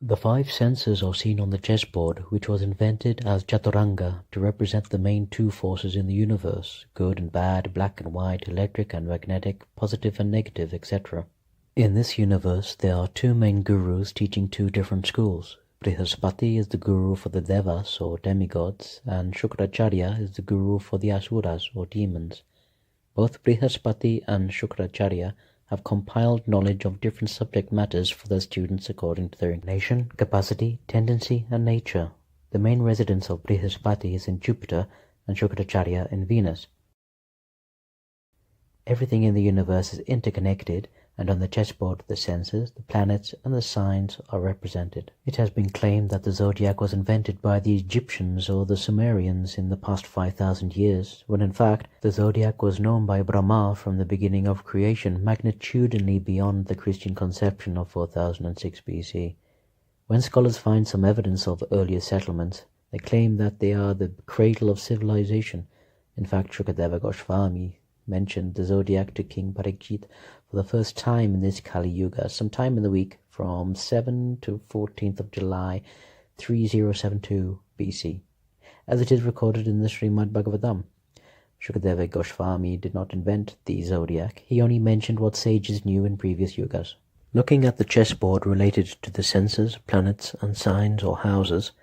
The five senses are seen on the chessboard, which was invented as Chaturanga to represent the main two forces in the universe, good and bad, black and white, electric and magnetic, positive and negative, etc. In this universe, there are two main gurus teaching two different schools. Brhispati is the guru for the devas or demigods, and Shukracharya is the guru for the asuras or demons. Both Brhispati and Shukracharya have compiled knowledge of different subject matters for their students according to their inclination, capacity, tendency, and nature. The main residence of Brhispati is in Jupiter and Shukracharya in Venus. Everything in the universe is interconnected, and on the chessboard the senses, the planets, and the signs are represented. It has been claimed that the zodiac was invented by the Egyptians or the Sumerians in the past 5,000 years, when in fact the zodiac was known by Brahma from the beginning of creation, magnitudinally beyond the Christian conception of 4006 BC. When scholars find some evidence of earlier settlements, they claim that they are the cradle of civilization. In fact, Sukadeva Goswami mentioned the zodiac to King Parīkşit for the first time in this Kali Yuga, sometime in the week from 7 to 14th of July 3072 BC, as it is recorded in the Srimad Bhagavatam. Sukadeva Goswami did not invent the zodiac, he only mentioned what sages knew in previous yugas. Looking at the chessboard related to the senses, planets, and signs or houses,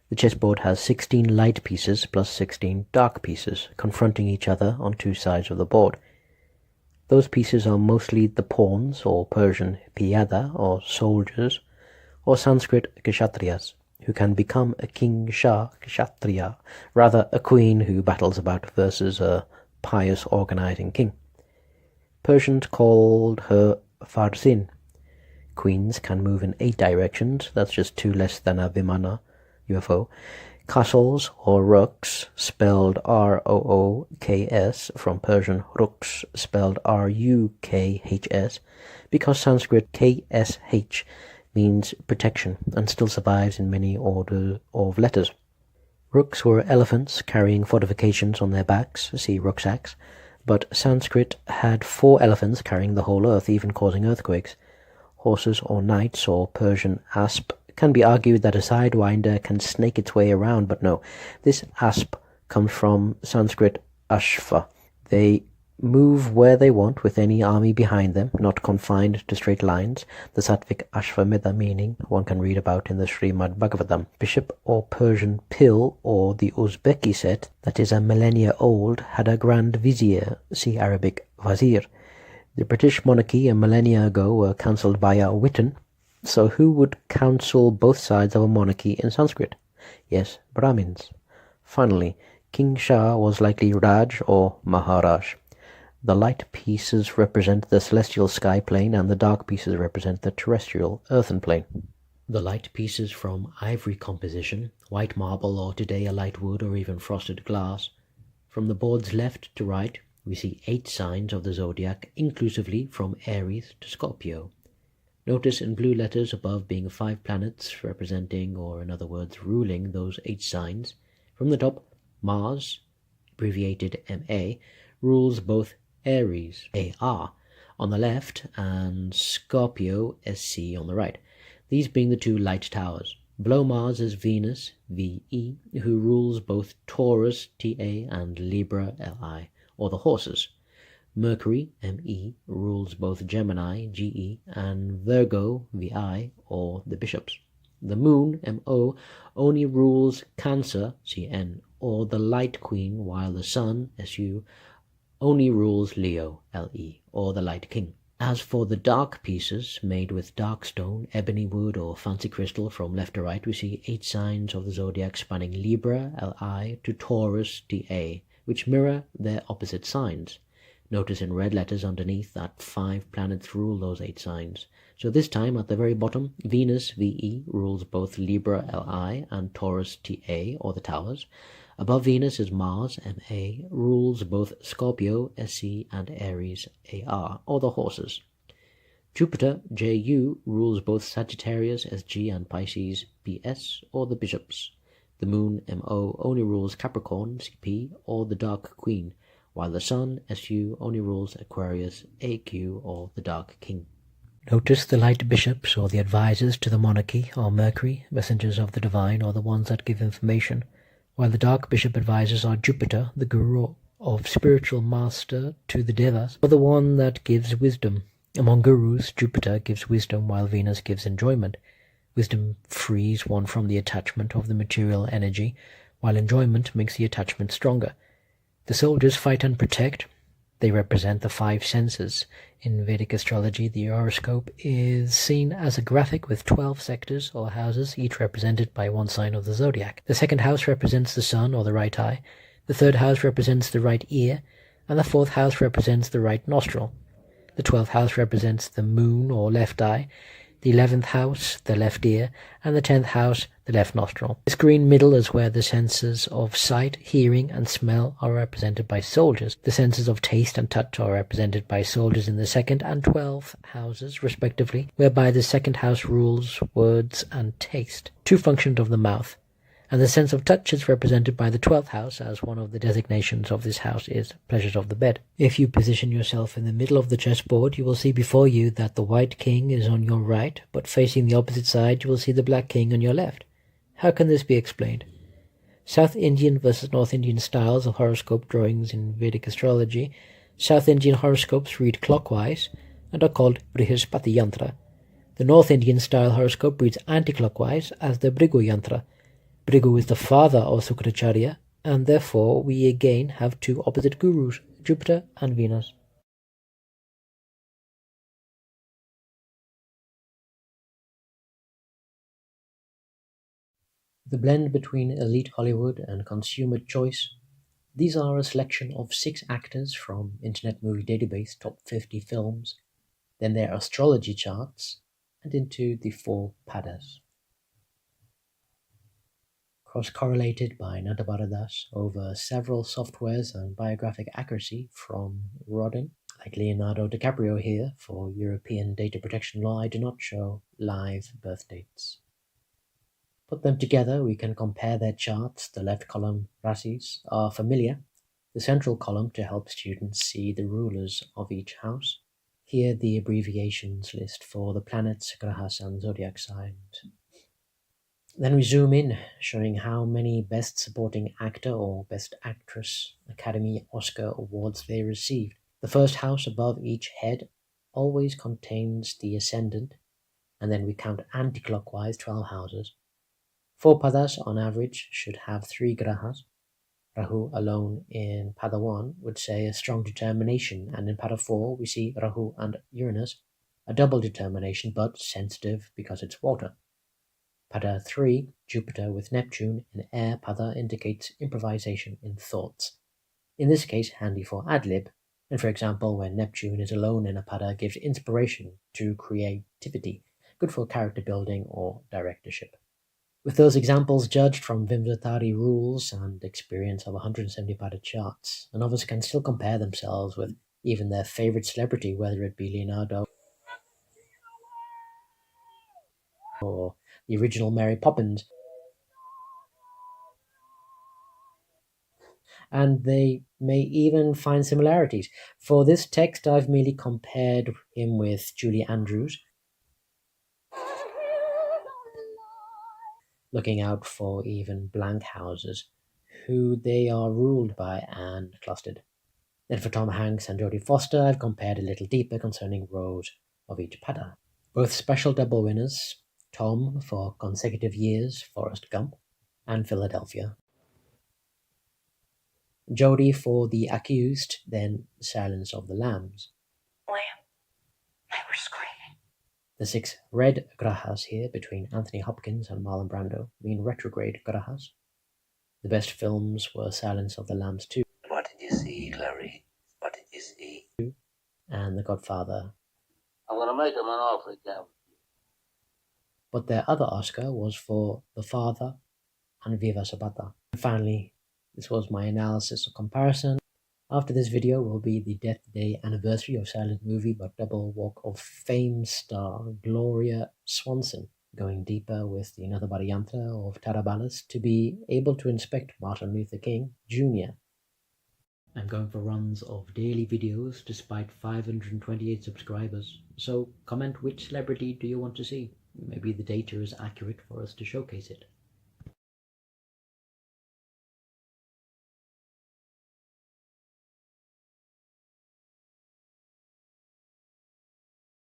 the chessboard has 16 light pieces plus 16 dark pieces, confronting each other on two sides of the board. Those pieces are mostly the pawns, or Persian piyada, or soldiers, or Sanskrit kshatriyas, who can become a king shah kshatriya, rather a queen who battles about versus a pious organizing king. Persians called her farsin. Queens can move in 8 directions, that's just 2 less than a vimana, UFO. Castles, or Rooks, spelled R-O-O-K-S, from Persian Rukhs, spelled R-U-K-H-S, because Sanskrit K-S-H means protection and still survives in many orders of letters. Rooks were elephants carrying fortifications on their backs, see rucksacks, but Sanskrit had 4 elephants carrying the whole earth, even causing earthquakes. Horses or knights, or Persian asp, can be argued that a sidewinder can snake its way around, but no. This asp comes from Sanskrit ashva. They move where they want with any army behind them, not confined to straight lines. The Sattvic Ashvamedha meaning one can read about in the Srimad Bhagavatam. Bishop or Persian pill, or the Uzbeki set, that is a millennia old, had a grand vizier, see Arabic Wazir. The British monarchy a millennia ago were cancelled by a Witan. So who would counsel both sides of a monarchy in Sanskrit? Yes, Brahmins. Finally, King Shah was likely Raj or Maharaj. The light pieces represent the celestial sky plane, and the dark pieces represent the terrestrial earthen plane. The light pieces from ivory composition, white marble, or today a light wood or even frosted glass. From the board's left to right, we see 8 signs of the zodiac, inclusively from Aries to Scorpio. Notice in blue letters above being 5 planets representing, or in other words ruling, those 8 signs. From the top, Mars, abbreviated MA, rules both Aries, AR, on the left and Scorpio, SC, on the right, these being the 2 light towers. Below Mars is Venus, VE, who rules both Taurus, TA, and Libra, LI, or the horses. Mercury, ME, rules both Gemini, GE, and Virgo, VI, or the bishops. The moon, MO, only rules Cancer, CN, or the light queen, while the sun, SU, only rules Leo, LE, or the light king. As for the dark pieces, made with dark stone, ebony wood, or fancy crystal, from left to right we see 8 signs of the zodiac spanning Libra, LI, to Taurus, TA, which mirror their opposite signs. Notice in red letters underneath that 5 planets rule those 8 signs. So this time, at the very bottom, Venus, VE, rules both Libra, LI, and Taurus, TA, or the towers. Above Venus is Mars, MA, rules both Scorpio, SC, and Aries, AR, or the horses. Jupiter, JU, rules both Sagittarius, SG, and Pisces, PS, or the bishops. The moon, MO, only rules Capricorn, CP, or the dark queen, while the sun, SU, only rules Aquarius, AQ, or the dark king. Notice the light bishops, or the advisors to the monarchy, are Mercury, messengers of the divine, or the ones that give information, while the dark bishop advisors are Jupiter, the guru of spiritual master to the devas, or the one that gives wisdom. Among gurus, Jupiter gives wisdom while Venus gives enjoyment. Wisdom frees one from the attachment of the material energy, while enjoyment makes the attachment stronger. The soldiers fight and protect. They represent the 5 senses. In Vedic astrology, the horoscope is seen as a graphic with 12 sectors or houses, each represented by one sign of the zodiac. The second house represents the sun or the right eye, the third house represents the right ear, and the fourth house represents the right nostril. The 12th house represents the moon or left eye, the 11th house, the left ear, and the 10th house, the left nostril. This green middle is where the senses of sight, hearing, and smell are represented by soldiers. The senses of taste and touch are represented by soldiers in the 2nd and 12th houses, respectively, whereby the 2nd house rules words and taste. 2 functions of the mouth, and the sense of touch is represented by the 12th house, as one of the designations of this house is pleasures of the bed. If you position yourself in the middle of the chessboard, you will see before you that the white king is on your right, but facing the opposite side you will see the black king on your left. How can this be explained? South Indian versus North Indian styles of horoscope drawings in Vedic astrology. South Indian horoscopes read clockwise and are called Brhispati Yantra. The North Indian style horoscope reads anticlockwise as the Bhrgu Yantra. Bhrgu is the father of Sukadeva, and therefore we again have 2 opposite gurus, Jupiter and Venus. The blend between elite Hollywood and consumer choice. These are a selection of 6 actors from Internet Movie Database Top 50 Films, then their astrology charts, and into the 4 padas. Cross-correlated by Nanda Bharadas over several softwares and biographic accuracy from Rodin, like Leonardo Caprio here. For European data protection law, I do not show live birth dates. Put them together, we can compare their charts. The left column rasis are familiar, the central column to help students see the rulers of each house. Here the abbreviations list for the planets, grahas, and zodiac signs. Then we zoom in, showing how many Best Supporting Actor or Best Actress Academy Oscar awards they received. The first house above each head always contains the ascendant, and then we count anti-clockwise 12 houses. 4 padas on average should have 3 grahas. Rahu alone in pada 1 would say a strong determination, and in pada 4 we see Rahu and Uranus, a double determination but sensitive because it's water. Pada 3, Jupiter with Neptune in air pada indicates improvisation in thoughts. In this case, handy for ad-lib, and for example, when Neptune is alone in a pada gives inspiration to creativity, good for character building or directorship. With those examples judged from Vimvatari rules and experience of 170 pada charts, a novice can still compare themselves with even their favorite celebrity, whether it be Leonardo or the original Mary Poppins, and they may even find similarities. For this text, I've merely compared him with Julie Andrews, looking out for even blank houses, who they are ruled by and clustered. Then for Tom Hanks and Jodie Foster, I've compared a little deeper concerning rows of each pada. Both special double winners, Tom for consecutive years, Forrest Gump, and Philadelphia. Jodie for The Accused, then Silence of the Lambs. They were screaming. The 6 red grahas here between Anthony Hopkins and Marlon Brando mean retrograde grahas. The best films were Silence of the Lambs 2. What did you see, Clary? What did you see? And The Godfather. I'm going to make him an offer again. But their other Oscar was for The Father and Viva Zapata. And finally, this was my analysis of comparison. After this video will be the death day anniversary of silent movie but double walk of fame star Gloria Swanson, going deeper with the Nathabara Yantra of Tarabalas to be able to inspect Martin Luther King Jr. I'm going for runs of daily videos despite 528 subscribers, so comment which celebrity do you want to see. Maybe the data is accurate for us to showcase it.